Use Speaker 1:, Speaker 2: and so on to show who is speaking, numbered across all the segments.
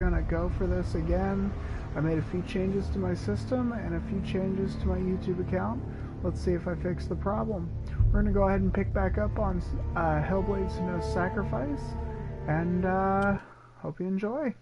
Speaker 1: Gonna go for this again. I made a few changes to my system and a few changes to my YouTube account. Let's see if I fix the problem. We're gonna go ahead and pick back up on Hellblade: Senua's Sacrifice, and hope you enjoy.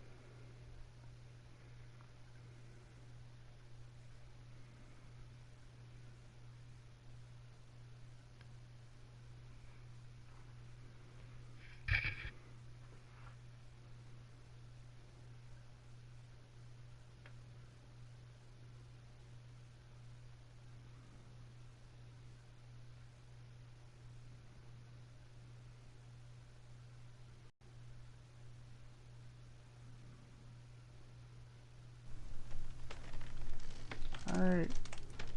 Speaker 1: Alright,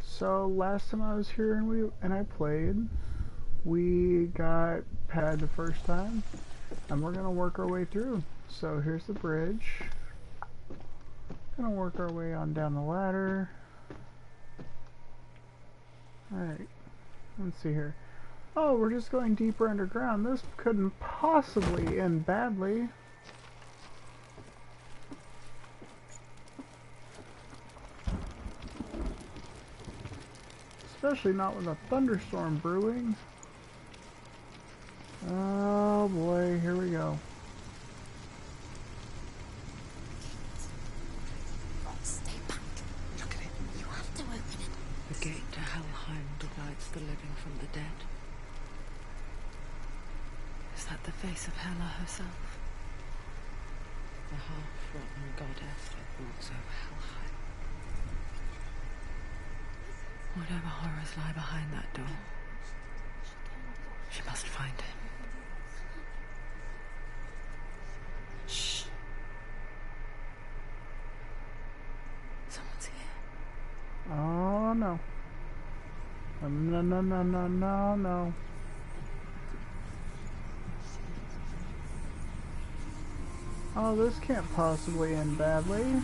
Speaker 1: so last time I was here and I played, we got pad the first time, and we're gonna work our way through. So here's the bridge. Gonna work our way on down the ladder. Alright, let's see here. Oh, we're just going deeper underground. This couldn't possibly end badly. Especially not with a thunderstorm brewing. Oh boy, here we go.
Speaker 2: Stay back. Look at it. You have to open it.
Speaker 3: The gate to Helheim divides the living from the dead. Is that the face of Hela herself? The half-rotten goddess that walks over Helheim. Whatever horrors lie behind that door, she must find him. Shh. Someone's here.
Speaker 1: Oh no. No, no, no, no, no, no. Oh, this can't possibly end badly.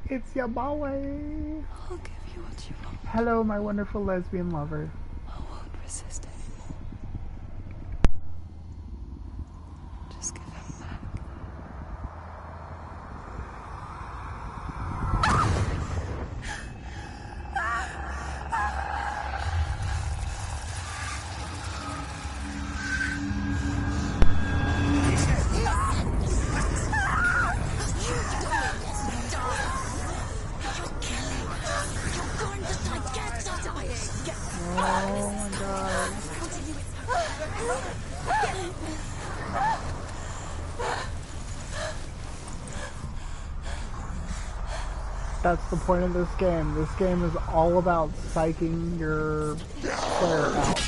Speaker 1: It's your boy.
Speaker 3: I'll give you what you want.
Speaker 1: Hello, my wonderful lesbian lover.
Speaker 3: I won't resist anymore. Just give him back.
Speaker 1: That's the point of this game. This game is all about psyching your player out.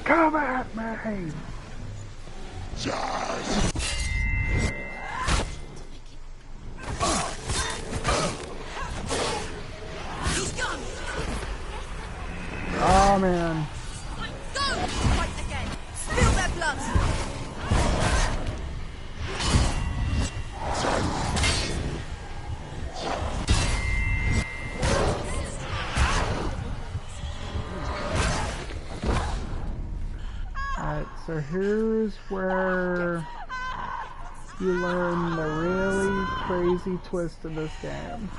Speaker 1: Come at me! Oh man.
Speaker 2: Go! Fight again. Spill their blood.
Speaker 1: Alright, so here's where you learn the really crazy twist of this game.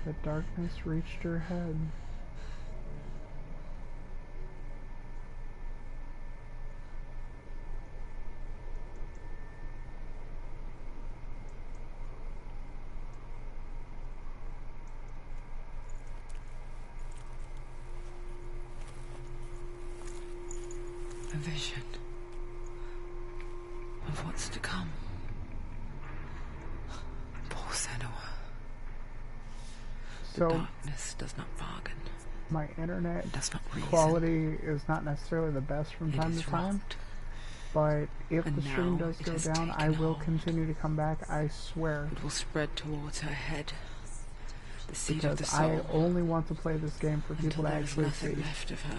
Speaker 1: The darkness reached her head.
Speaker 3: vision of what's to come. Poor Senua. The
Speaker 1: So
Speaker 3: darkness does not bargain.
Speaker 1: my internet
Speaker 3: Does not reason.
Speaker 1: quality is not necessarily the best from
Speaker 3: It
Speaker 1: time
Speaker 3: is
Speaker 1: to time,
Speaker 3: wrought.
Speaker 1: but if
Speaker 3: And
Speaker 1: the stream
Speaker 3: now
Speaker 1: does
Speaker 3: it
Speaker 1: go
Speaker 3: has
Speaker 1: down, I
Speaker 3: taken
Speaker 1: will
Speaker 3: hold.
Speaker 1: continue to come back, I swear,
Speaker 3: It will spread towards her head. The seed of the
Speaker 1: because I
Speaker 3: soul.
Speaker 1: only want to play this game for
Speaker 3: Until
Speaker 1: people to
Speaker 3: there is
Speaker 1: actually
Speaker 3: nothing
Speaker 1: see.
Speaker 3: left of her.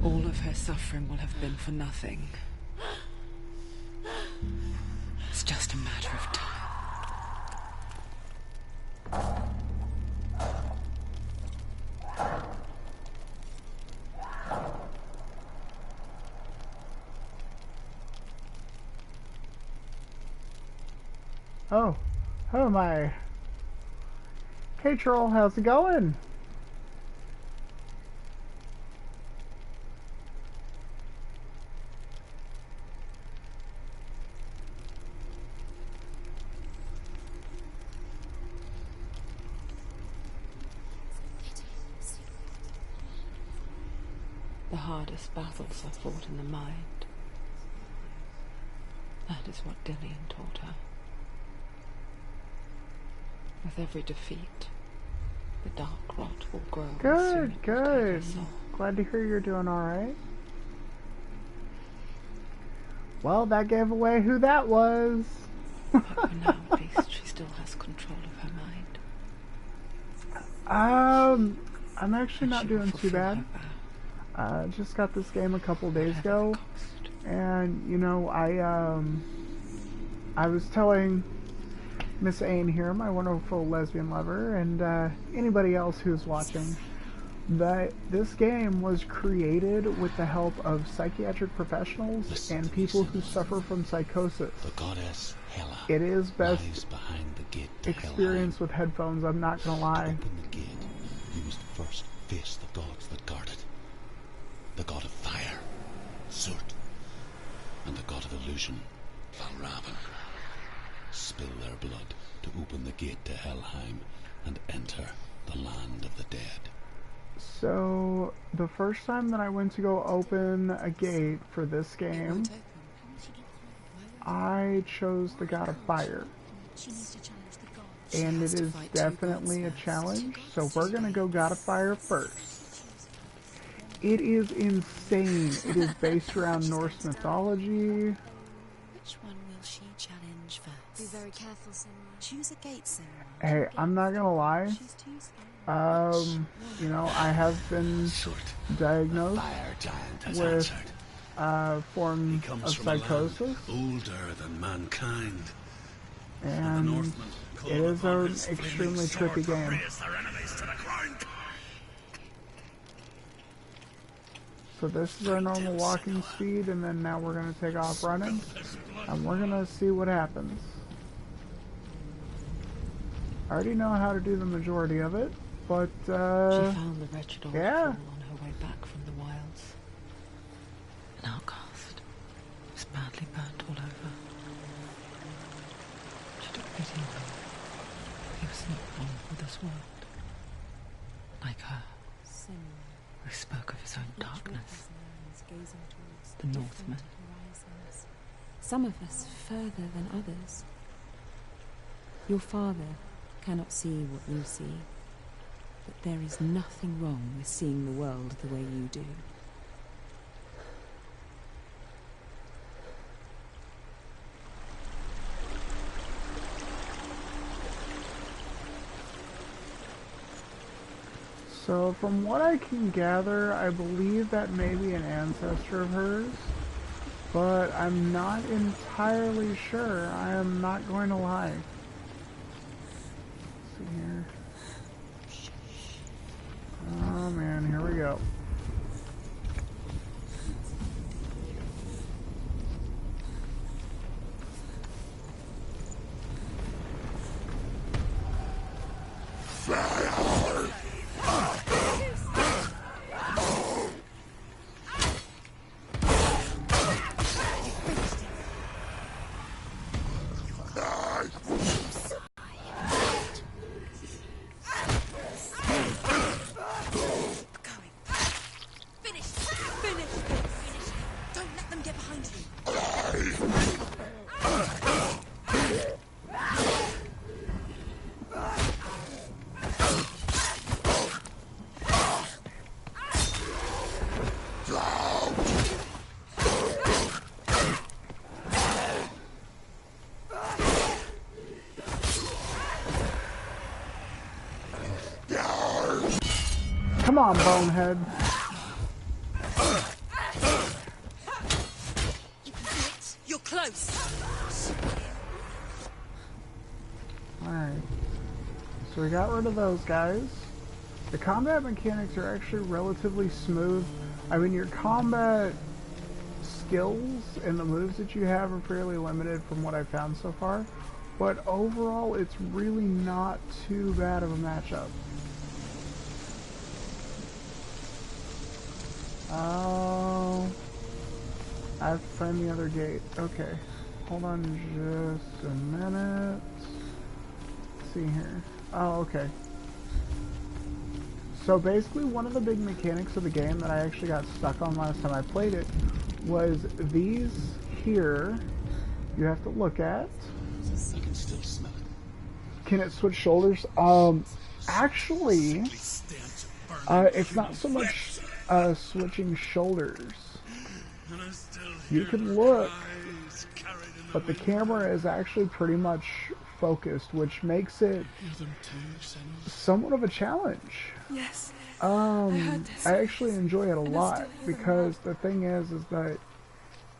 Speaker 3: All of her suffering will have been for nothing. It's just a matter of time.
Speaker 1: Oh my. Hey troll, how's it going?
Speaker 3: The hardest battles are fought in the mind. That is what Dillian taught her. With every defeat, the dark rot will grow. and soon
Speaker 1: Good,
Speaker 3: it will take her
Speaker 1: good.
Speaker 3: soul.
Speaker 1: Glad to hear you're doing alright. Well, that gave away who that was.
Speaker 3: But for now, at least, she still has control of her mind.
Speaker 1: I'm actually
Speaker 3: And
Speaker 1: not
Speaker 3: she will
Speaker 1: doing too
Speaker 3: fulfill
Speaker 1: bad.
Speaker 3: her vow,
Speaker 1: Just got this game a couple days
Speaker 3: whatever
Speaker 1: ago,
Speaker 3: the cost.
Speaker 1: and you know, I was telling Miss Ain here, my wonderful lesbian lover, and anybody else who's watching, that this game was created with the help of psychiatric professionals
Speaker 2: Listen
Speaker 1: and
Speaker 2: to
Speaker 1: people
Speaker 2: me,
Speaker 1: who
Speaker 2: Senua.
Speaker 1: suffer from psychosis.
Speaker 2: The goddess Hela
Speaker 1: It is best
Speaker 2: lies behind the gate to
Speaker 1: experience with headphones, I'm not gonna
Speaker 2: To
Speaker 1: lie.
Speaker 2: open the gate, you must first face the gods that guard it. The god of fire, Surt, and the god of illusion, Valravan. Spill their blood to open the gate to Helheim and enter the land of the dead.
Speaker 1: So, the first time that I went to go open a gate for this game, I chose the God of Fire. And it is definitely a challenge, so we're gonna go God of Fire first. It is insane. It is based around Norse mythology.
Speaker 4: Which one will she challenge first? Be very careful, Senua. Choose a gate, Senua.
Speaker 1: Hey, I'm not gonna lie.
Speaker 4: She's too scared.
Speaker 1: You know, I have been
Speaker 2: Surt,
Speaker 1: diagnosed
Speaker 2: fire giant has
Speaker 1: with
Speaker 2: answered.
Speaker 1: form
Speaker 2: He comes
Speaker 1: of
Speaker 2: from a land
Speaker 1: psychosis,
Speaker 2: older than mankind.
Speaker 1: and
Speaker 2: Northmen
Speaker 1: it is an extremely tricky game.
Speaker 2: Their enemies to the ground.
Speaker 1: So this is our normal walking speed, and then now we're going to take off running, and we're going to see what happens. I already know how to do the majority of it, but
Speaker 3: She found the wretched old
Speaker 1: yeah.
Speaker 3: fool on her way back from the wilds. An outcast. He was badly burnt all over. She took pity on him. He was not born for this world. Like her,
Speaker 4: Senua.
Speaker 3: who spoke of his own darkness.
Speaker 4: Gazing towards
Speaker 3: The Northmen.
Speaker 4: horizons. Some of us further than others. Your father cannot see what you see, but there is nothing wrong with seeing the world the way you do.
Speaker 1: So from what I can gather, I believe that may be an ancestor of hers, but I'm not entirely sure. I am not going to lie. Let's see here. Oh man, here we go. Come on, bonehead.
Speaker 3: You can do it. You're close.
Speaker 1: Alright. So we got rid of those guys. The combat mechanics are actually relatively smooth. I mean, your combat skills and the moves that you have are fairly limited from what I've found so far. But overall, it's really not too bad of a matchup. Oh, I have to find the other gate. Okay, hold on just a minute. Let's see here. Oh, okay. So basically, one of the big mechanics of the game that I actually got stuck on last time I played it was these here. You have to look at.
Speaker 2: I can still smell it.
Speaker 1: Can it switch shoulders? Actually, it's not so much switching shoulders. You can look, but the camera is actually pretty much focused, which makes it somewhat of a challenge.
Speaker 3: Yes.
Speaker 1: I actually enjoy it a lot because the thing is that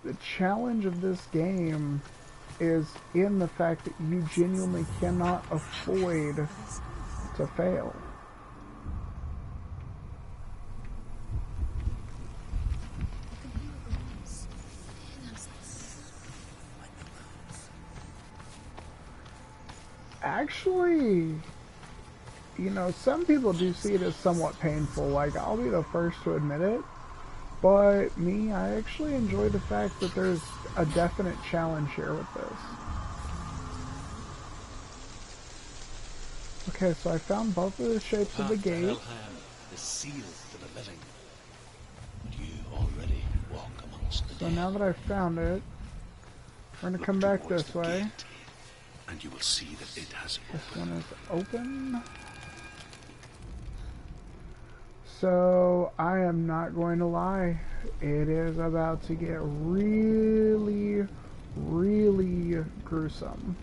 Speaker 1: the challenge of this game is in the fact that you genuinely cannot afford to fail. Actually, you know, some people do see it as somewhat painful. Like, I'll be the first to admit it. But me, I actually enjoy the fact that there's a definite challenge here with this. Okay, so I found both of the shapes of the gate.
Speaker 2: Hellham is sealed to the living. But you already walk amongst the
Speaker 1: So
Speaker 2: dead.
Speaker 1: now that I've found it, we're gonna come back
Speaker 2: Towards
Speaker 1: this
Speaker 2: the
Speaker 1: way.
Speaker 2: gate, and you will see that it has
Speaker 1: This
Speaker 2: opened.
Speaker 1: one is open. So, I am not going to lie. It is about to get really, really gruesome.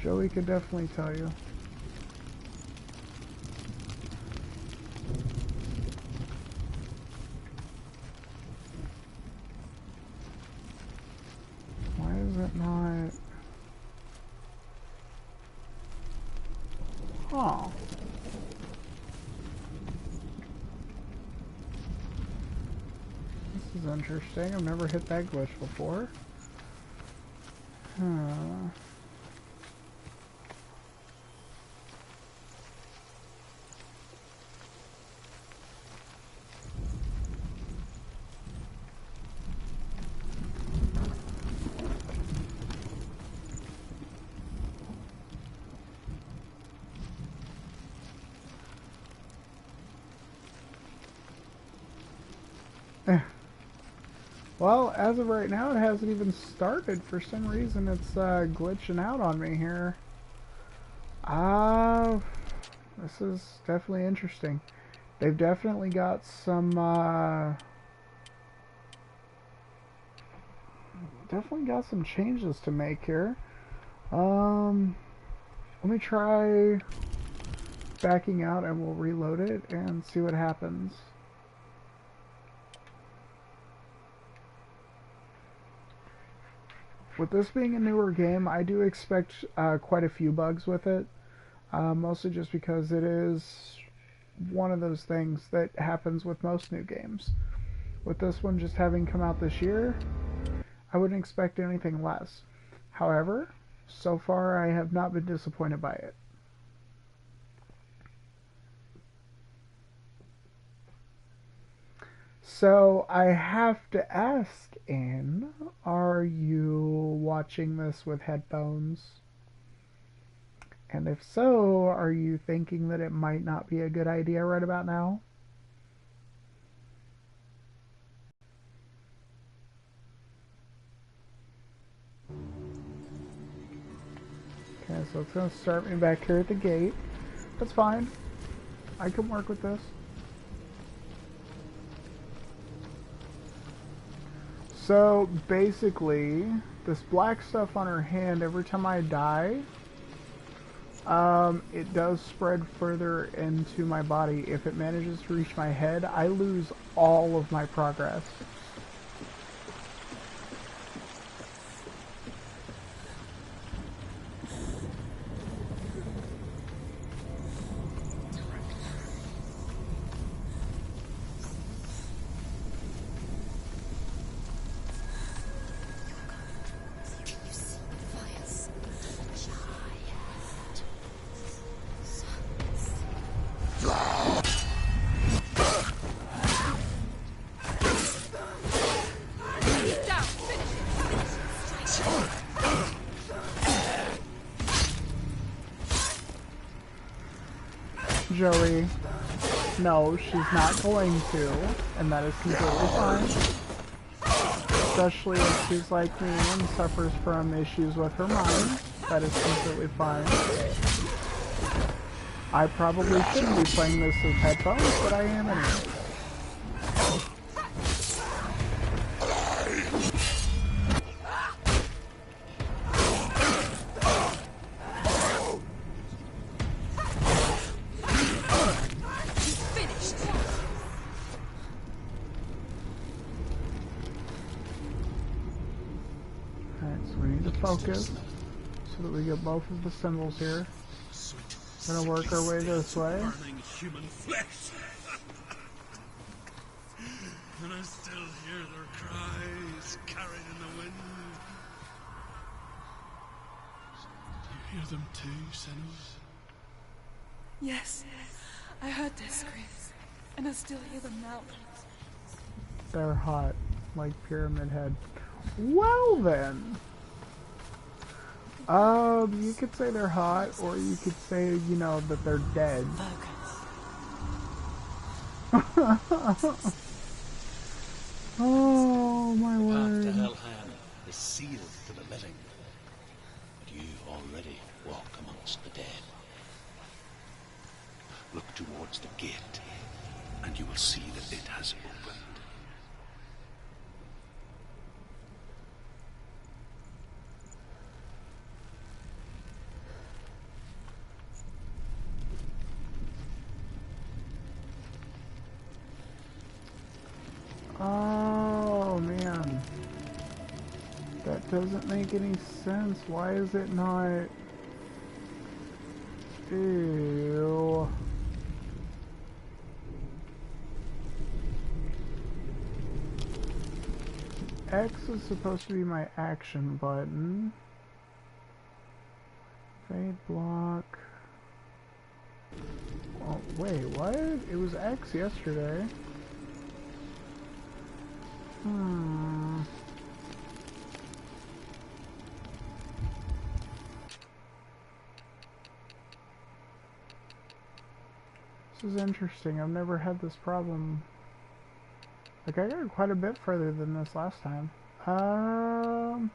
Speaker 1: Joey could definitely tell you. Why is it not? Oh. This is interesting. I've never hit that glitch before. Huh. Well, as of right now, it hasn't even started. For some reason, it's glitching out on me here. This is definitely interesting. They've definitely got some, changes to make here. Let me try backing out and we'll reload it and see what happens. With this being a newer game, I do expect quite a few bugs with it. Mostly just because it is one of those things that happens with most new games. With this one just having come out this year, I wouldn't expect anything less. However, so far I have not been disappointed by it. So I have to ask, Anne, are you watching this with headphones? And if so, are you thinking that it might not be a good idea right about now? Okay, so it's going to start me back here at the gate. That's fine. I can work with this. So basically, this black stuff on her hand, every time I die, It does spread further into my body. If it manages to reach my head, I lose all of my progress. Joey, no, she's not going to, and that is completely fine. Especially if she's like me and suffers from issues with her mind. That is completely fine. I probably shouldn't be playing this with headphones, but I am anyway. Focus so that we get both of the symbols here. Gonna work our way this way.
Speaker 5: Human flesh. And I still hear their cries carried in the wind. You hear them too, Sinners?
Speaker 3: Yes, I heard their screams, and I still hear them now.
Speaker 1: They're hot, like Pyramid Head. Well then. You could say they're hot, or you could say, you know, that they're dead. Oh, my word.
Speaker 2: The path to Helheim is sealed to the living, but you already walk amongst the dead. Look towards the gate, and you will see that it has opened.
Speaker 1: Oh, man. That doesn't make any sense. Why is it not... Ew. X is supposed to be my action button. Fade block. Oh, wait, what? It was X yesterday. This is interesting. I've never had this problem. Like, I got quite a bit further than this last time. It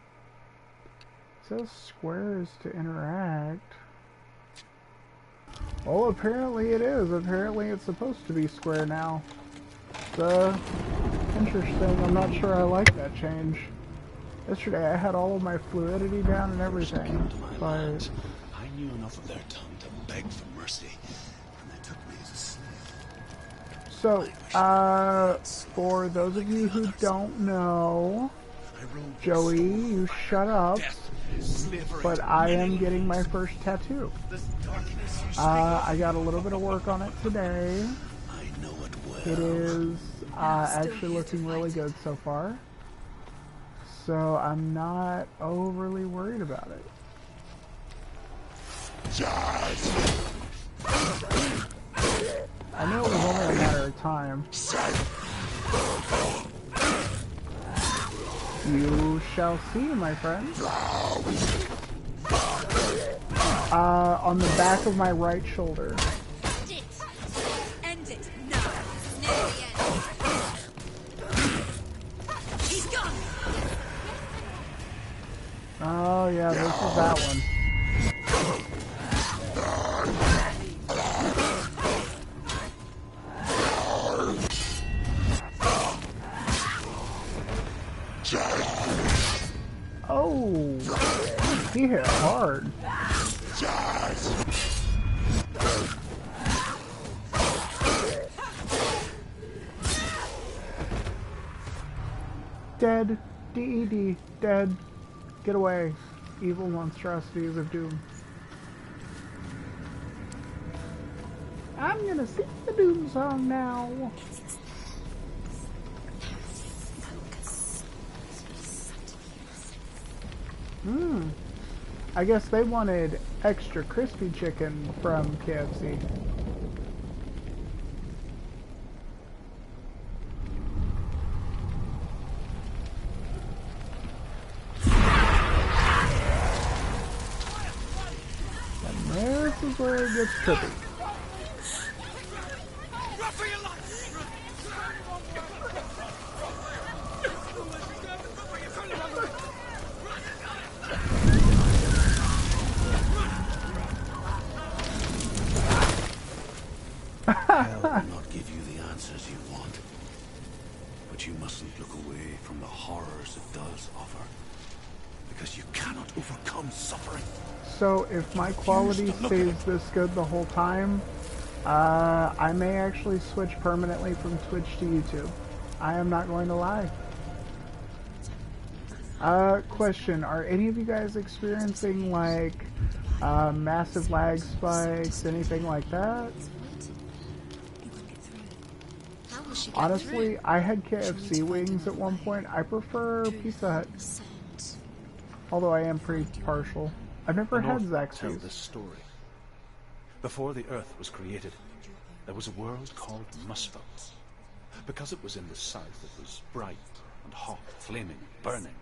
Speaker 1: says squares to interact. Well, apparently it is. Apparently it's supposed to be square now. Interesting. I'm not sure I like that change. Yesterday I had all of my fluidity down and everything, but...
Speaker 2: I knew enough of their tongue to beg for mercy, and they took me as a slave.
Speaker 1: So, for those of you who don't know, Joey, you shut up, but I am getting my first tattoo. I got a little bit of work on it today. It is actually looking really good so far. So I'm not overly worried about it. I knew it was only a matter of time. You shall see, my friend. On the back of my right shoulder.
Speaker 6: End it now. Near the end. He's gone.
Speaker 1: Oh yeah, this is that one. Oh, he hit hard. Dead. D-E-D. Dead. Get away. Evil monstrosities of doom. I'm gonna sing the doom song now. I guess they wanted extra crispy chicken from KFC. And this is where it gets trippy.
Speaker 2: Hell will not give you the answers you want. But you mustn't look away from the horrors it does offer. Because you cannot overcome suffering.
Speaker 1: So if my quality stays this good the whole time, I may actually switch permanently from Twitch to YouTube. I am not going to lie. Question, are any of you guys experiencing like massive lag spikes, anything like that? Honestly, I had KFC wings at one point. I prefer Pizza Hut. Although I am pretty partial. I've never had Zaxby's.
Speaker 7: This story. Before the earth was created, there was a world called Muspel. Because it was in the south, it was bright and hot, flaming, burning.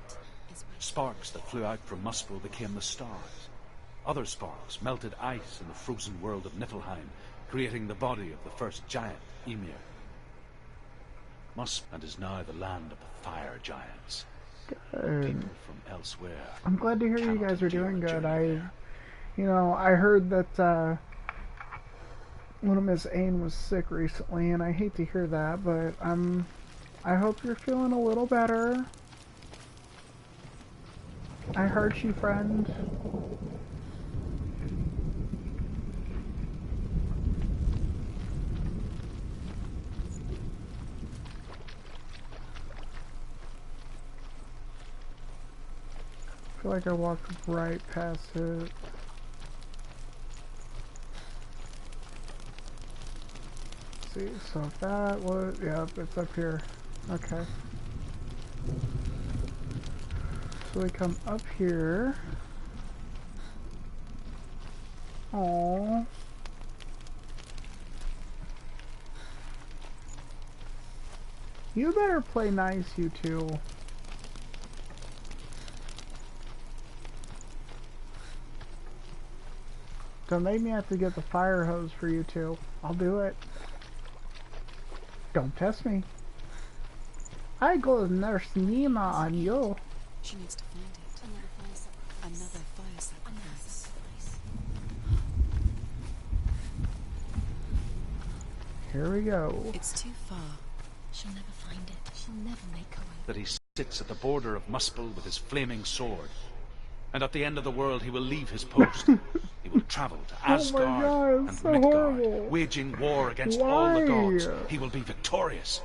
Speaker 7: Sparks that flew out from Muspel became the stars. Other sparks melted ice in the frozen world of Niflheim, creating the body of the first giant, Ymir. Muspel is now the land of the fire giants. People from elsewhere.
Speaker 1: I'm glad to hear you guys are doing good. I heard that little Miss Ain was sick recently, and I hate to hear that, but I hope you're feeling a little better. I heard you, friend. I feel like I walked right past it. Let's see, so if that was, yep, it's up here. Okay. So we come up here. Aww. You better play nice, you two. Don't make me have to get the fire hose for you two. I'll do it. Don't test me. I go nurse Nima on you.
Speaker 3: She needs to find it. Another fire sacrifice.
Speaker 1: Here we go.
Speaker 3: It's too far.
Speaker 6: She'll never find it. She'll never make her way.
Speaker 7: That he sits at the border of Muspel with his flaming sword. And at the end of the world he will leave his post. He will travel to Asgard
Speaker 1: God,
Speaker 7: and
Speaker 1: so
Speaker 7: Midgard,
Speaker 1: horrible.
Speaker 7: waging war against
Speaker 1: Why?
Speaker 7: all the gods. He will be victorious.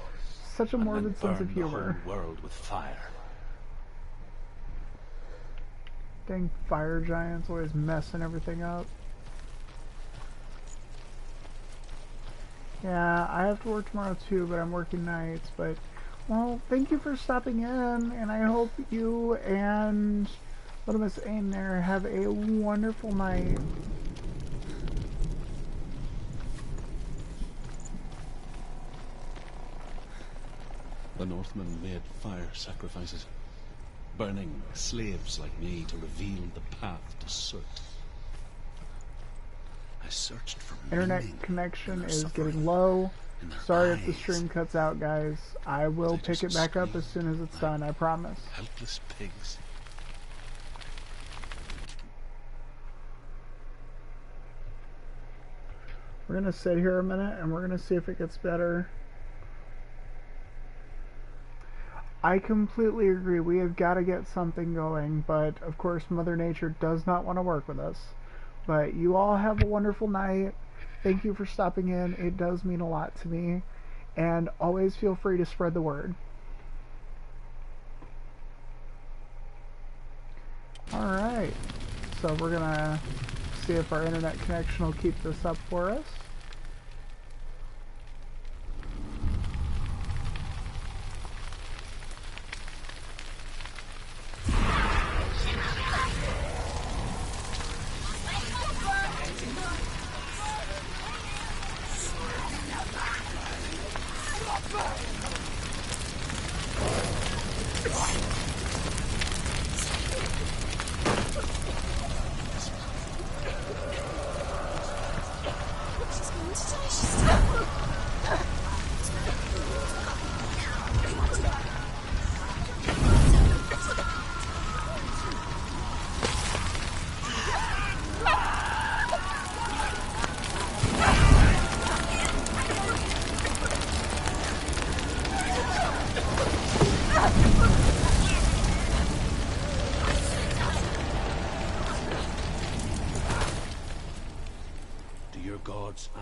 Speaker 1: Such a
Speaker 7: And
Speaker 1: morbid
Speaker 7: then
Speaker 1: sense
Speaker 7: burn
Speaker 1: of humor.
Speaker 7: the whole world with fire.
Speaker 1: Dang fire giants always messing everything up. Yeah, I have to work tomorrow too, but I'm working nights. But, well, thank you for stopping in, and I hope you and Little Miss Ain there have a wonderful night.
Speaker 2: The Northmen made fire sacrifices, burning slaves like me to reveal the path to Surt. I searched for
Speaker 1: Internet
Speaker 2: meaning
Speaker 1: connection
Speaker 2: in their
Speaker 1: is
Speaker 2: suffering,
Speaker 1: getting low.
Speaker 2: in their
Speaker 1: Sorry if the
Speaker 2: eyes.
Speaker 1: stream cuts out, guys. I will
Speaker 2: They
Speaker 1: pick it
Speaker 2: just
Speaker 1: back up
Speaker 2: scream
Speaker 1: as soon as it's
Speaker 2: like
Speaker 1: done, I promise.
Speaker 2: Helpless pigs.
Speaker 1: We're gonna sit here a minute and we're gonna see if it gets better. I completely agree. We have got to get something going, but of course Mother Nature does not want to work with us. But you all have a wonderful night. Thank you for stopping in. It does mean a lot to me. And always feel free to spread the word. Alright, so we're gonna see if our internet connection will keep this up for us.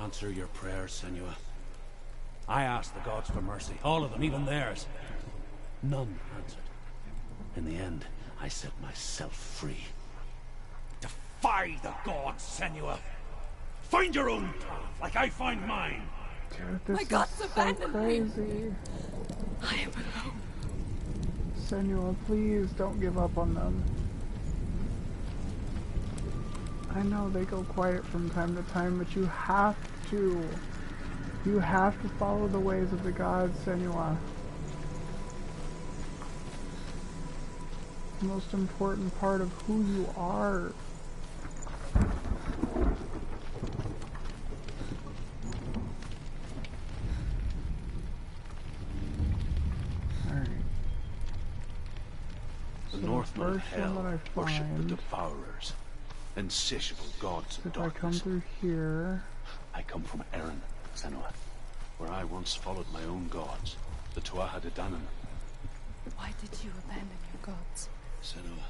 Speaker 7: Answer your prayers, Senua. I asked the gods for mercy, all of them, even theirs. None answered. In the end, I set myself free. Defy the gods, Senua! Find your own path, like I find mine!
Speaker 1: Dude, this
Speaker 3: My gods abandoned
Speaker 1: crazy.
Speaker 3: I am alone.
Speaker 1: Senua, please don't give up on them. I know they go quiet from time to time, but you have to. You have to follow the ways of the gods, Senua. The most important part of who you are. Alright.
Speaker 7: The
Speaker 1: So
Speaker 7: Northmen of
Speaker 1: the first one that I
Speaker 7: Hell worship the
Speaker 1: find,
Speaker 7: Devourers, insatiable gods of
Speaker 1: if I come
Speaker 7: darkness.
Speaker 1: through here,
Speaker 7: I come from Erin, Senua, where I once followed my own gods, the Tuatha De Danann.
Speaker 3: Why did you abandon your gods?
Speaker 2: Senua,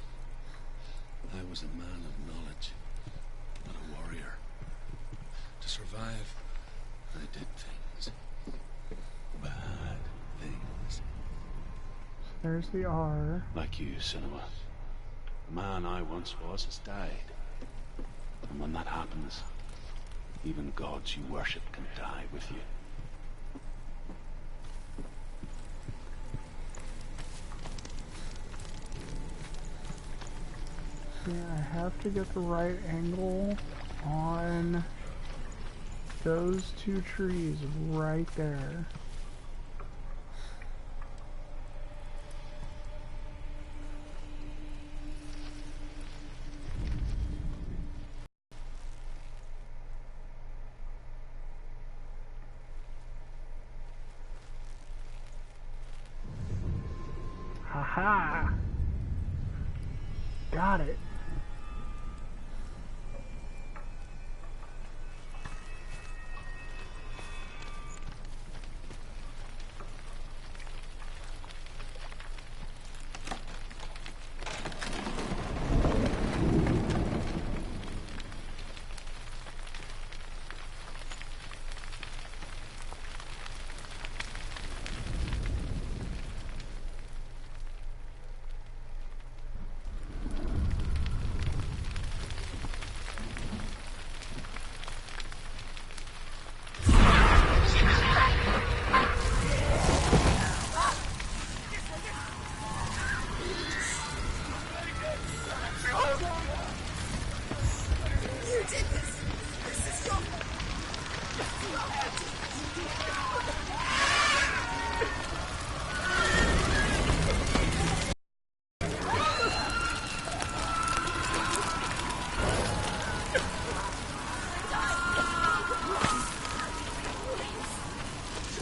Speaker 2: I was a man of knowledge, not a warrior. To survive, I did things. Bad things.
Speaker 1: there's the R.
Speaker 7: Like you, Senua. The man I once was has died. And when that happens, even gods you worship can die with you.
Speaker 1: Yeah, I have to get the right angle on those two trees right there. Haha! Got it.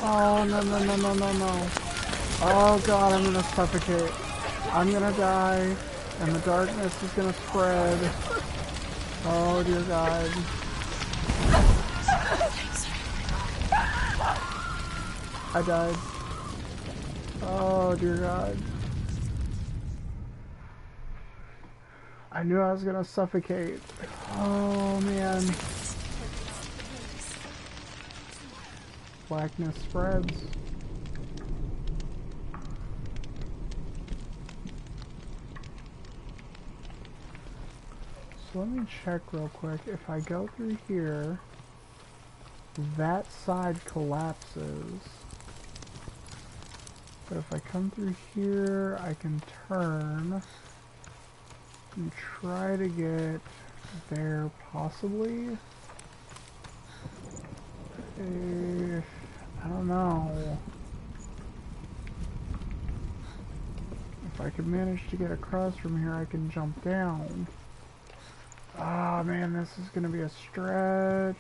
Speaker 1: Oh, no, no, no, no, no, no. Oh, God, I'm gonna suffocate. I'm gonna die, and the darkness is gonna spread. Oh, dear God. I died. Oh, dear God. I knew I was gonna suffocate. Oh, man. Blackness spreads. So let me check real quick. If I go through here, that side collapses. But if I come through here, I can turn and try to get there, possibly. I don't know. If I can manage to get across from here, I can jump down. Ah, man, this is gonna be a stretch.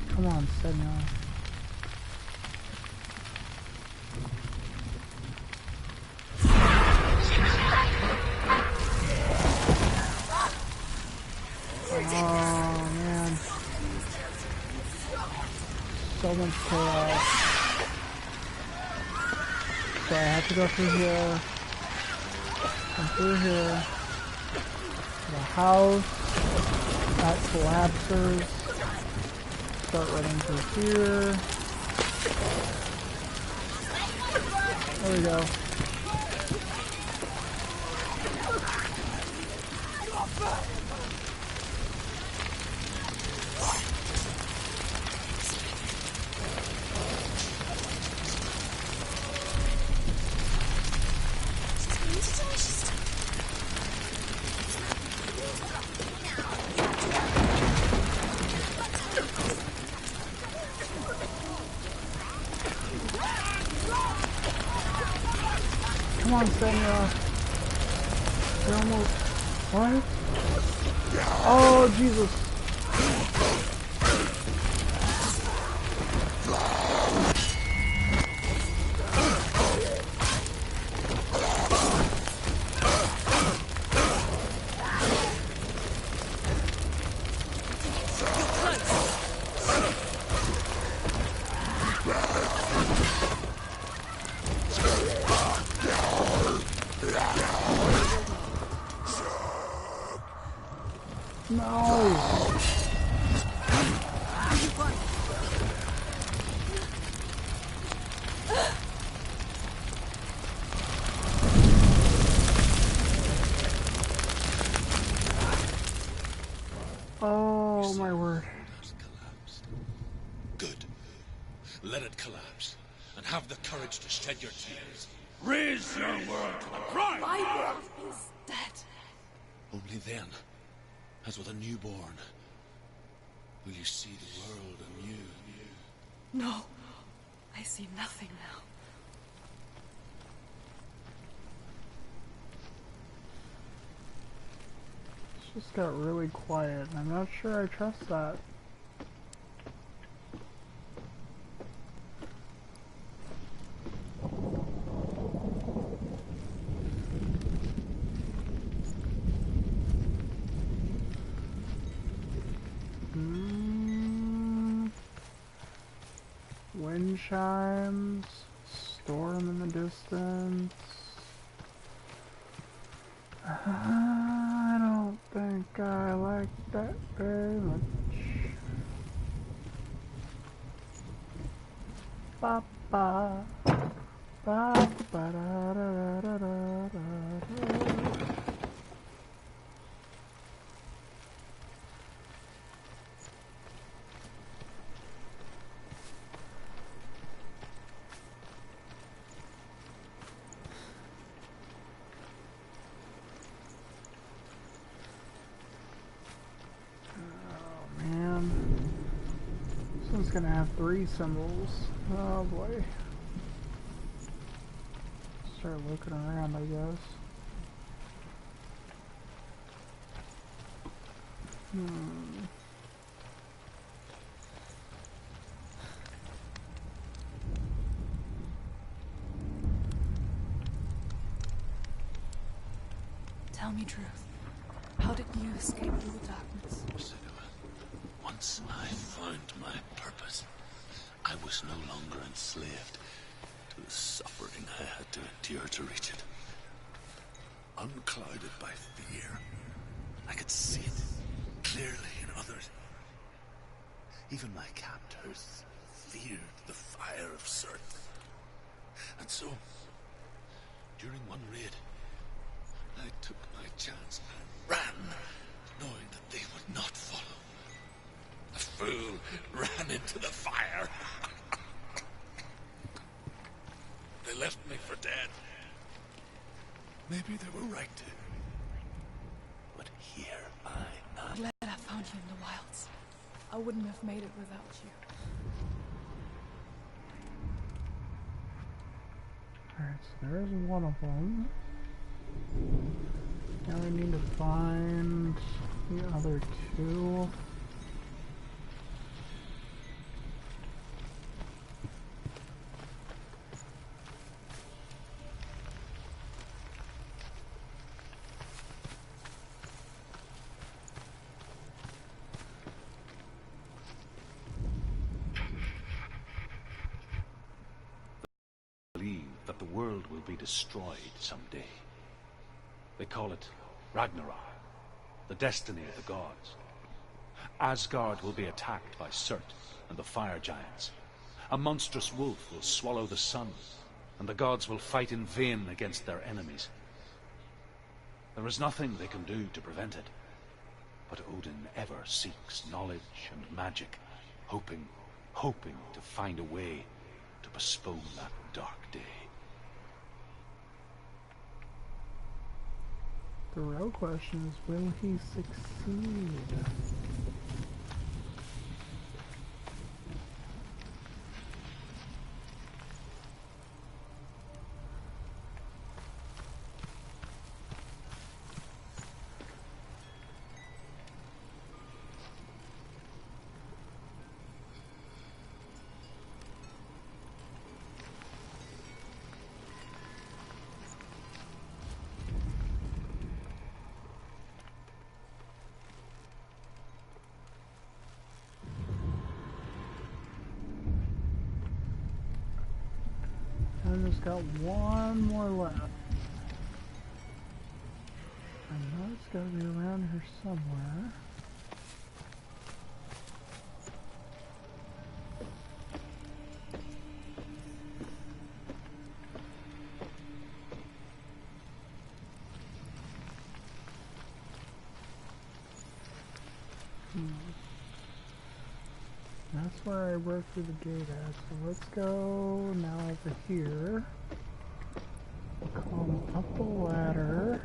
Speaker 1: Come on, Senor. Oh, man. So much chaos. So I have to go through here. Come through here. The house. That collapses. Start running through here. There we go. Come on, Senor. You're almost... What? Oh, Jesus. No! Oh, my word.
Speaker 2: Has collapsed. Good. Let it collapse, and have the courage to shed your tears.
Speaker 5: Raise your world to the pride!
Speaker 3: My world is dead.
Speaker 2: Only then, as with a newborn, will you see the world anew.
Speaker 3: No, I see nothing now.
Speaker 1: It's just got really quiet, and I'm not sure I trust that. Wind chimes, storm in the distance. I don't think I like that very much. Ba ba ba ba da da da da da da. Gonna have 3 symbols. Oh boy. Start looking around, I guess.
Speaker 3: Tell me truth. How did you escape through the darkness?
Speaker 2: Once I found my purpose, I was no longer enslaved to the suffering I had to endure to reach it. Unclouded by fear, I could see it clearly in others. Even my captors feared the fire of Surt. And so, during one raid, I took my chance and ran, knowing that they would not follow. The fool ran into the fire. They left me for dead. Maybe they were right to. But here I am.
Speaker 8: Glad I found you in the wilds. I wouldn't have made it without you.
Speaker 1: Alright, so there's one of them. Now we need to find the other two.
Speaker 7: That the world will be destroyed someday. They call it Ragnarok, the destiny of the gods. Asgard will be attacked by Surt and the fire giants. A monstrous wolf will swallow the sun, and the gods will fight in vain against their enemies. There is nothing they can do to prevent it, but Odin ever seeks knowledge and magic, hoping to find a way to postpone that dark day.
Speaker 1: The real question is, will he succeed? I just got one more left. I know it's gotta be around here somewhere. That's where I broke through the gate at, so let's go now over here. Climb up the ladder.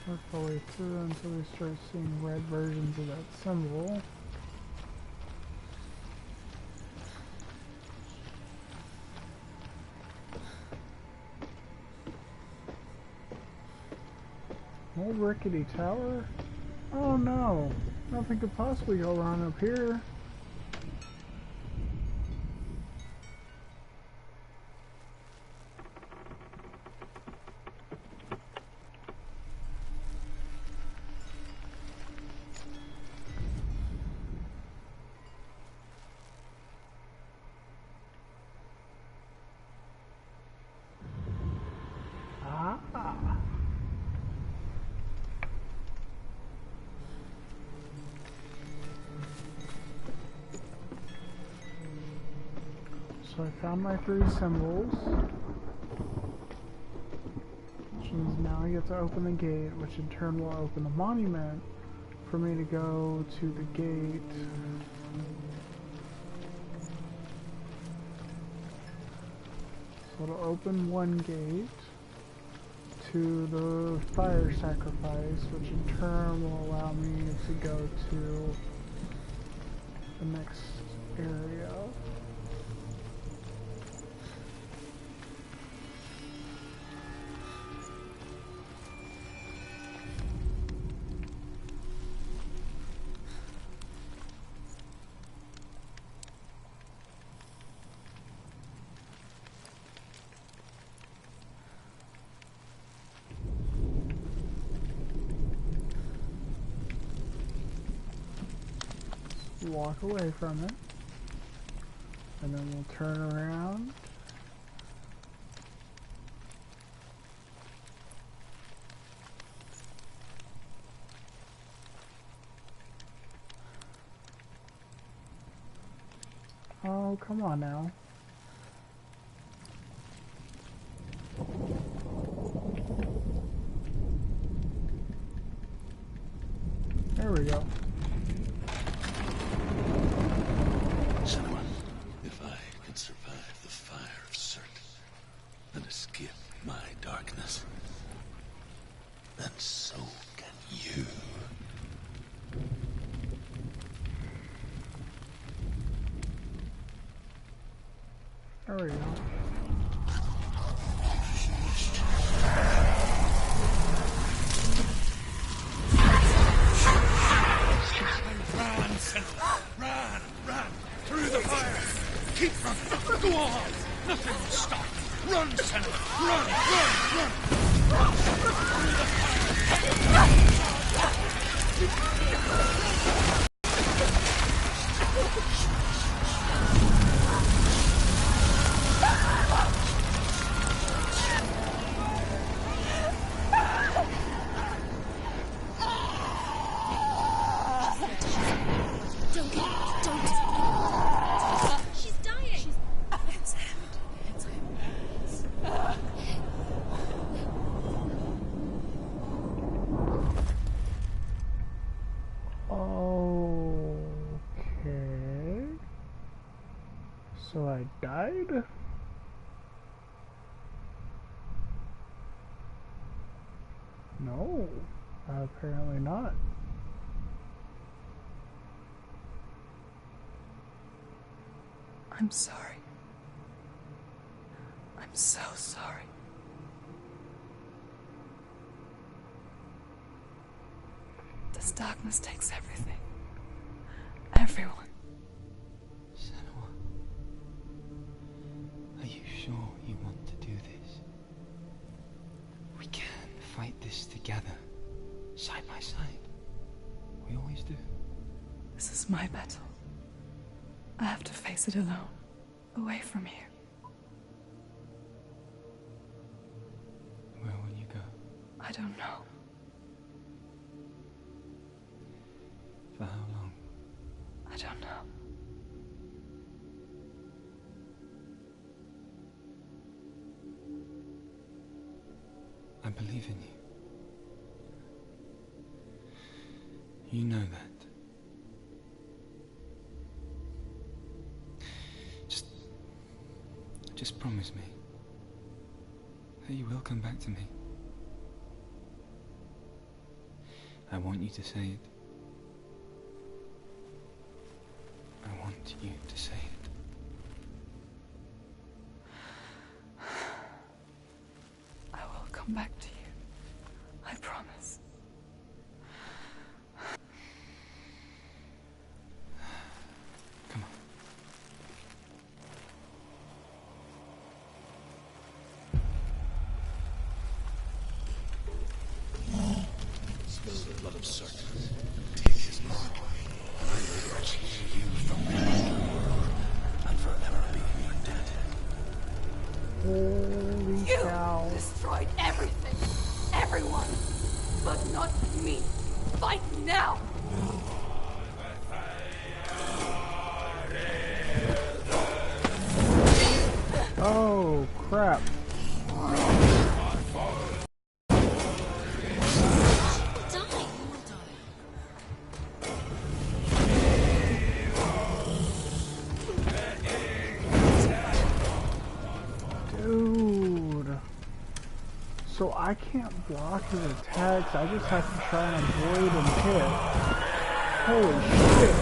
Speaker 1: Work our way through until we start seeing red versions of that symbol. Old rickety tower? Oh no! Nothing could possibly go wrong up here. So I found my 3 symbols, which means now I get to open the gate, which in turn will open the monument for me to go to the gate. So it'll open one gate to the fire sacrifice, which in turn will allow me to go to the next area. walk away from it. And then we'll turn around. Oh, come on now. There we go.
Speaker 2: Cinnamon, if I can survive the fire of Surt and escape my darkness, then so can you.
Speaker 1: There we go.
Speaker 5: Run, Sentinel! Run! Run! Through the fire! Keep running! Go on! Nothing will stop you! Run, Sentinel! Run! Run! Run! Through the fire!
Speaker 6: She's dying.
Speaker 8: It's him. It's him.
Speaker 1: Okay. So I died? No, apparently not.
Speaker 8: I'm sorry. I'm so sorry. This darkness takes everything. Everyone.
Speaker 9: Senua, are you sure you want to do this? We can fight this together, side by side. We always do.
Speaker 8: This is my battle. I have to face it alone, away from you.
Speaker 9: Where will you go?
Speaker 8: I don't know.
Speaker 9: For how long?
Speaker 8: I don't know.
Speaker 9: I believe in you. You know that. Just promise me that you will come back to me. I want you to say it. I want you to say it.
Speaker 8: I will come back to you. I promise.
Speaker 9: Come on.
Speaker 2: Spill the blood of Surt. Take his mark. I will rescue you from the underworld and forever be your dead.
Speaker 1: Holy
Speaker 8: You
Speaker 1: cow.
Speaker 8: destroyed everything. Everyone. But not me. Fight now.
Speaker 1: Oh, crap. Dude. So I can't block his attacks, I just have to try and avoid and hit. Holy shit.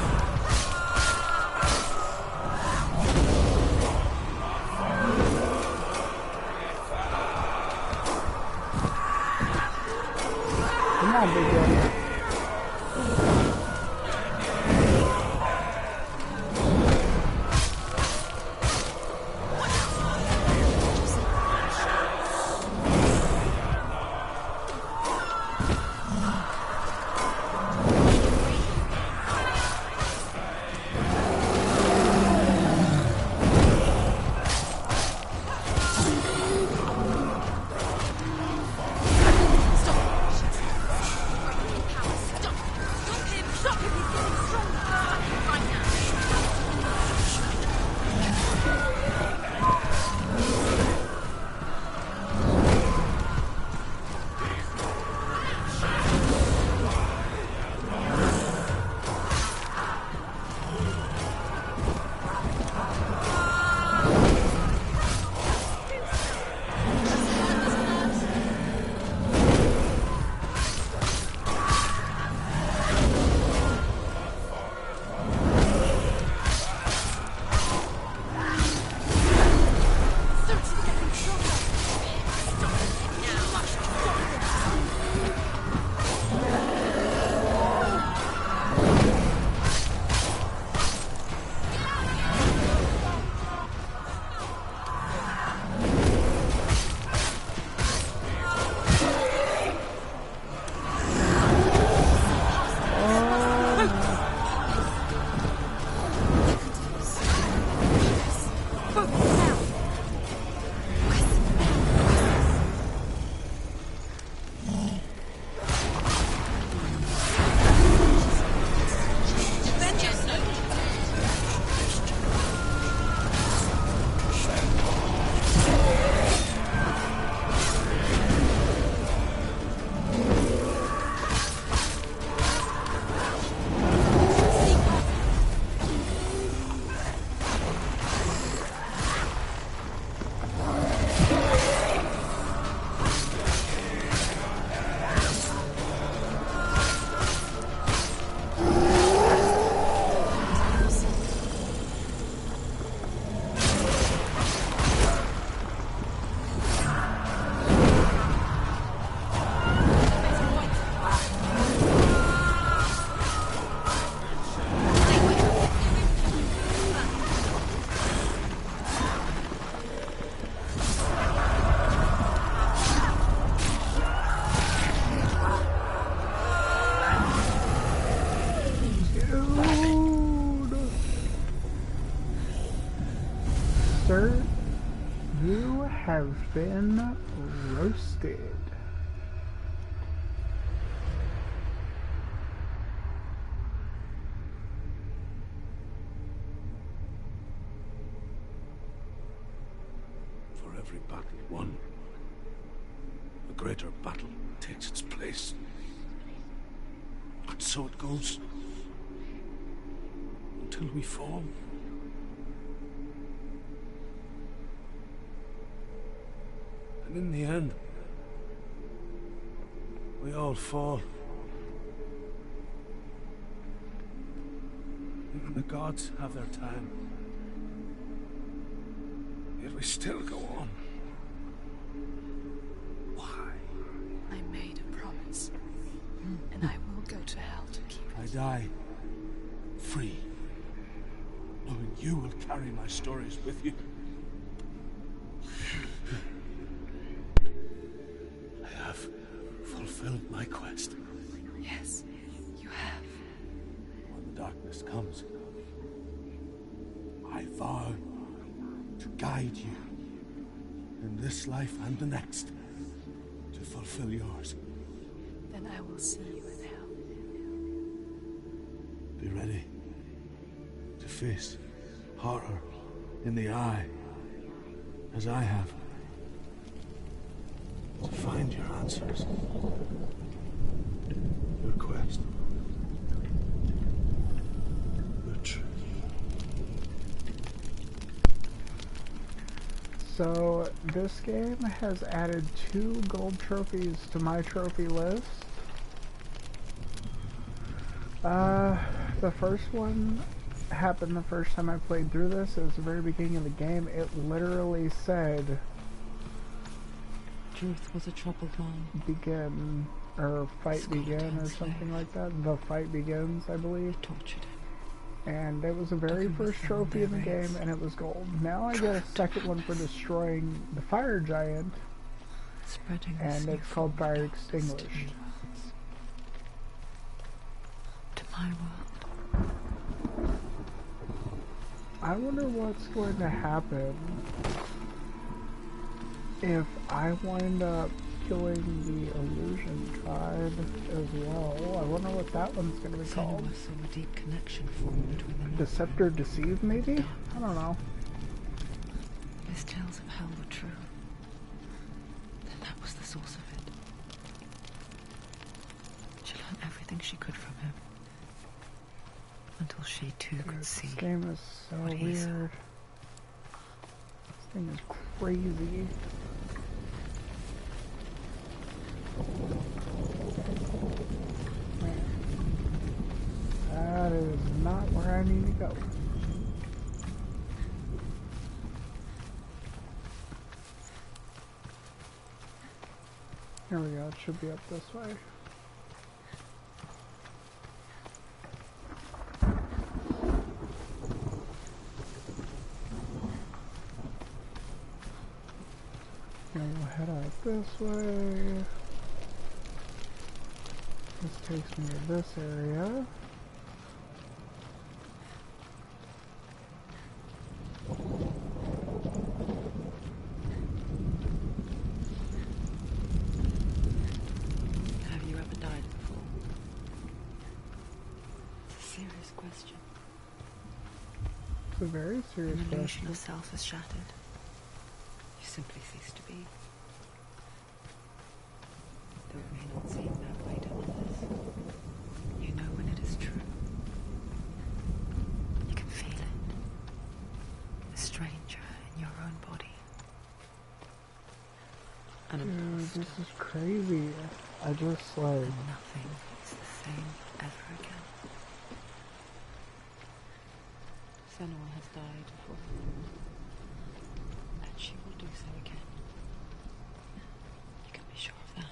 Speaker 1: Come on, big guy. Sir, you have been roasted.
Speaker 5: For every battle won, a greater battle takes its place. And so it goes. Until we fall. And in the end, we all fall. Even the gods have their time. Yet we still go on. Why?
Speaker 8: I made a promise, and I will go to hell to keep it.
Speaker 5: I die free, knowing you will carry my stories with you. I have fulfilled my quest.
Speaker 8: Yes, you have.
Speaker 5: When the darkness comes, I vow to guide you in this life and the next to fulfill yours.
Speaker 8: Then I will see you in hell.
Speaker 5: Be ready to face horror in the eye, as I have. To find your answers. Your quest. Your truth.
Speaker 1: So, this game has added 2 gold trophies to my trophy list. The first one happened the first time I played through this. It was the very beginning of the game. It literally said,
Speaker 3: Truth was a troubled man.
Speaker 1: begin, or fight
Speaker 3: Scored
Speaker 1: begin, or
Speaker 3: and
Speaker 1: something
Speaker 3: slave.
Speaker 1: like that. The fight begins, I believe.
Speaker 3: Tortured him.
Speaker 1: And it was the very
Speaker 3: Took him
Speaker 1: first
Speaker 3: with them on
Speaker 1: trophy in the
Speaker 3: their raids.
Speaker 1: game, and it was gold. Now I get a second one for destroying the fire giant,
Speaker 3: Spreading this
Speaker 1: and
Speaker 3: new
Speaker 1: it's called
Speaker 3: form of
Speaker 1: Fire
Speaker 3: darkness to
Speaker 1: Extinguished.
Speaker 3: new worlds. To my world.
Speaker 1: I wonder what's going to happen if I wind up killing the illusion tribe as well. I wonder what that one's going to be called.
Speaker 3: Senua saw a deep connection form between the
Speaker 1: Deceptor Deceive, maybe? I don't know.
Speaker 3: His tales of hell were true. Then that was the source of it. She learned everything she could from him. Until she too could see.
Speaker 1: This game is so
Speaker 3: what he
Speaker 1: weird.
Speaker 3: saw.
Speaker 1: This thing is crazy. Man. That is not where I need to go. Here we go, it should be up this way. And we'll head out this way. This takes me to this area.
Speaker 3: Have you ever died before? It's a serious question.
Speaker 1: It's a very serious
Speaker 3: An illusion
Speaker 1: question.
Speaker 3: of self is shattered. You simply cease to be. Though it may not seem that way to others, you know when it is true. You can feel it. A stranger in your own body. An
Speaker 1: Dude,
Speaker 3: imposter.
Speaker 1: this is crazy. I just like...
Speaker 3: And nothing is the same ever again. Senua has died before. And she will do so again. You can be sure of that.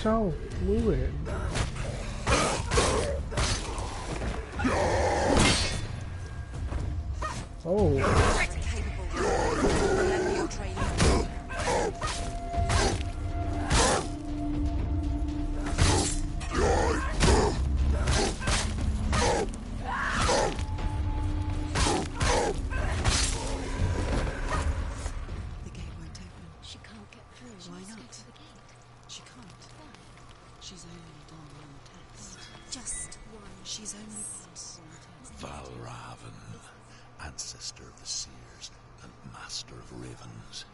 Speaker 1: so fluid. Oh.
Speaker 2: Valravan, ancestor of the seers and master of ravens.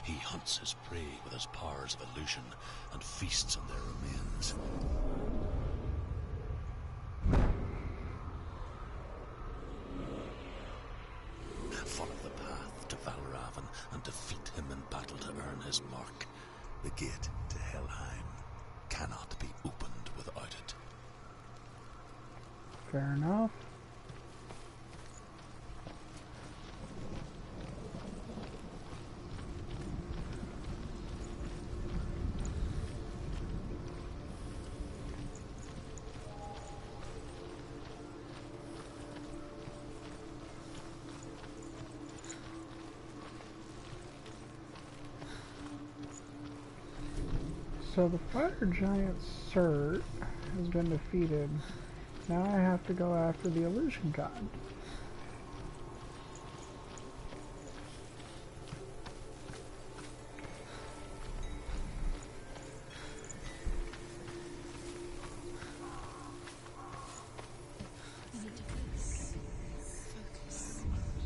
Speaker 2: He hunts his prey with his powers of illusion and feasts on their remains. Follow the path to Valravan and defeat him in battle to earn his mark. The gate to Helheim cannot be opened without it.
Speaker 1: Fair enough. So the fire giant Surt has been defeated. Now I have to go after the illusion god.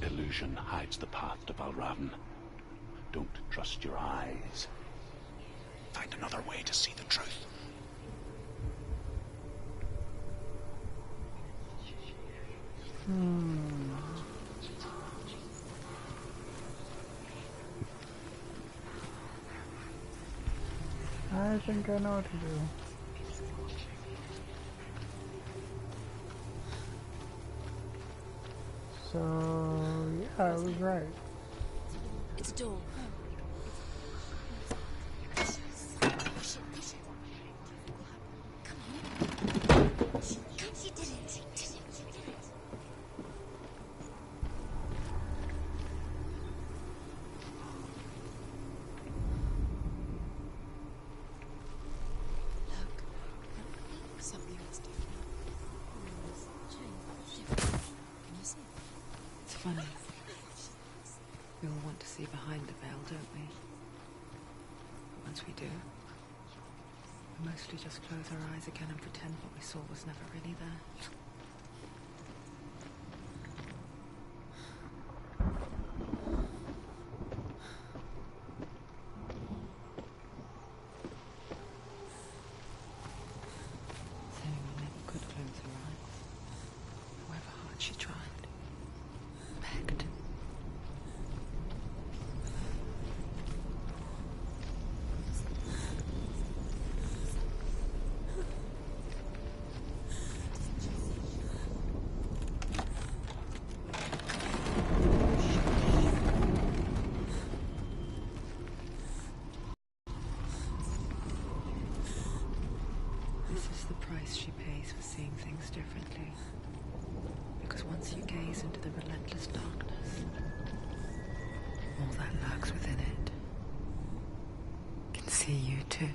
Speaker 2: Illusion hides the path to Valravan. Don't trust your eyes. Find another way to see the truth.
Speaker 1: I think I know what to do. So, yeah, I was right.
Speaker 6: It's a door.
Speaker 3: Funny. We all want to see behind the veil, don't we? But once we do, we mostly just close our eyes again and pretend what we saw was never really there. Sarah never could close her eyes, however hard she tried. Begged. This is the price she pays for seeing things differently. Because once you gaze into the relentless darkness, all that lurks within it can see you too.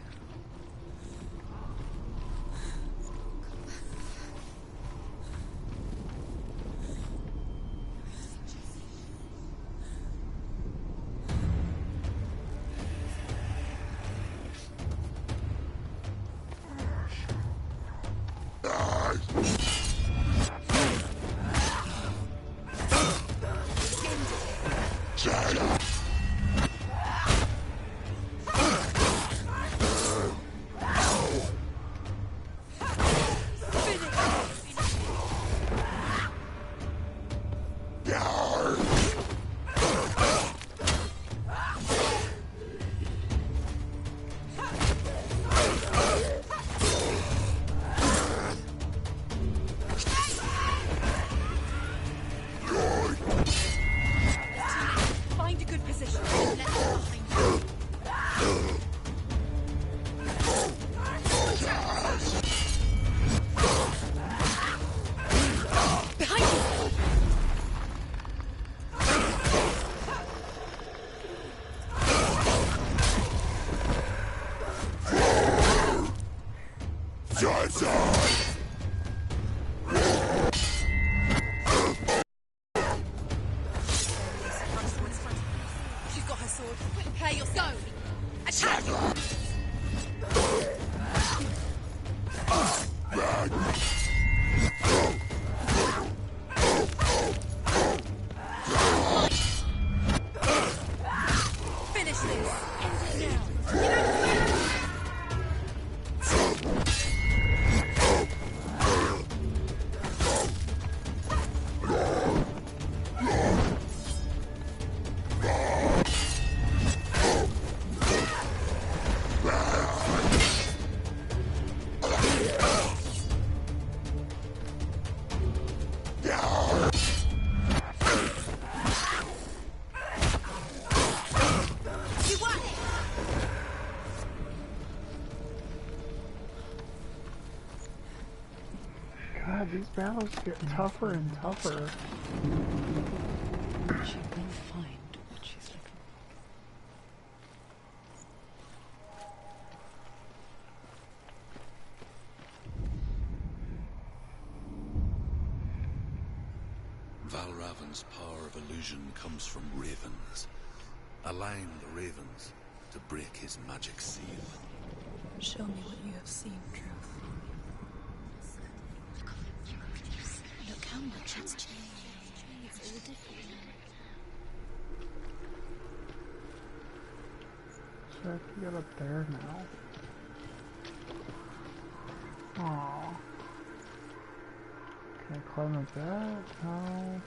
Speaker 6: She's got her sword. Prepare yourself. Attack! Finish this. End it now.
Speaker 1: God, these battles get tougher and tougher.
Speaker 3: She will find what she's looking
Speaker 2: Valravan's power of illusion comes from ravens. Align the ravens to break his magic seal.
Speaker 8: Show me what you have seen, Truth.
Speaker 6: Look how much it's changed. It's all different now.
Speaker 1: So I have to get up there now. Aww. Can I climb up that? No.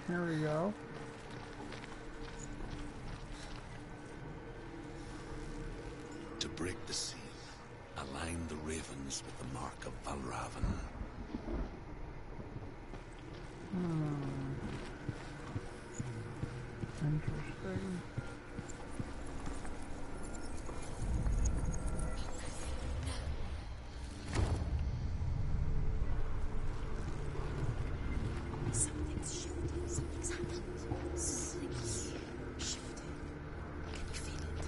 Speaker 1: Here we go.
Speaker 2: To break the seal, align the ravens with the mark of Valravan.
Speaker 1: Interesting.
Speaker 6: Something's shifted. Something's happened. Something's shifted. Can you feel it?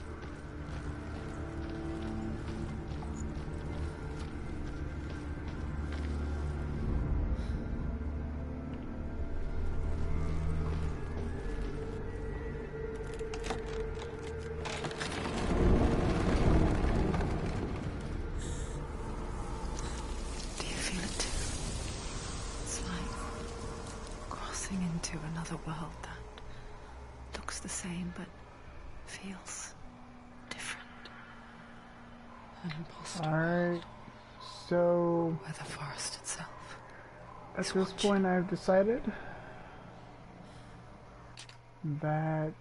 Speaker 3: Do you feel it too? It's like crossing into another world that looks the same but feels different. An imposter
Speaker 1: Alright, so
Speaker 3: where the forest itself
Speaker 1: at
Speaker 3: is
Speaker 1: this
Speaker 3: watching.
Speaker 1: point I've decided that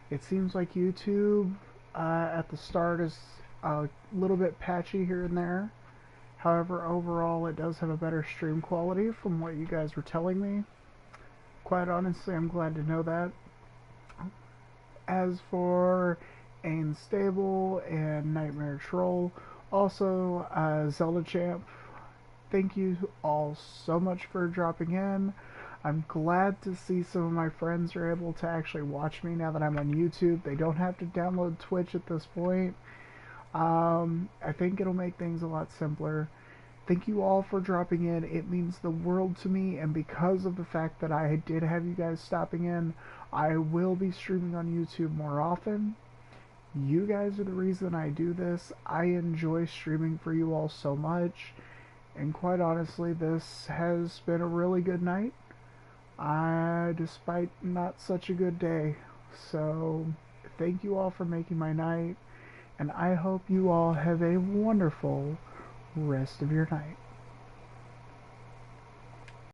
Speaker 1: it seems like YouTube at the start is a little bit patchy here and there. However, overall it does have a better stream quality from what you guys were telling me. Quite honestly, I'm glad to know that. As for Ain Stable and Nightmare Troll, also Zelda Champ, thank you all so much for dropping in. I'm glad to see some of my friends are able to actually watch me now that I'm on YouTube. They don't have to download Twitch at this point. I think it'll make things a lot simpler. Thank you all for dropping in. It means the world to me, and because of the fact that I did have you guys stopping in, I will be streaming on YouTube more often. You guys are the reason I do this. I enjoy streaming for you all so much, and quite honestly, this has been a really good night, despite not such a good day. So thank you all for making my night, and I hope you all have a wonderful rest of your night.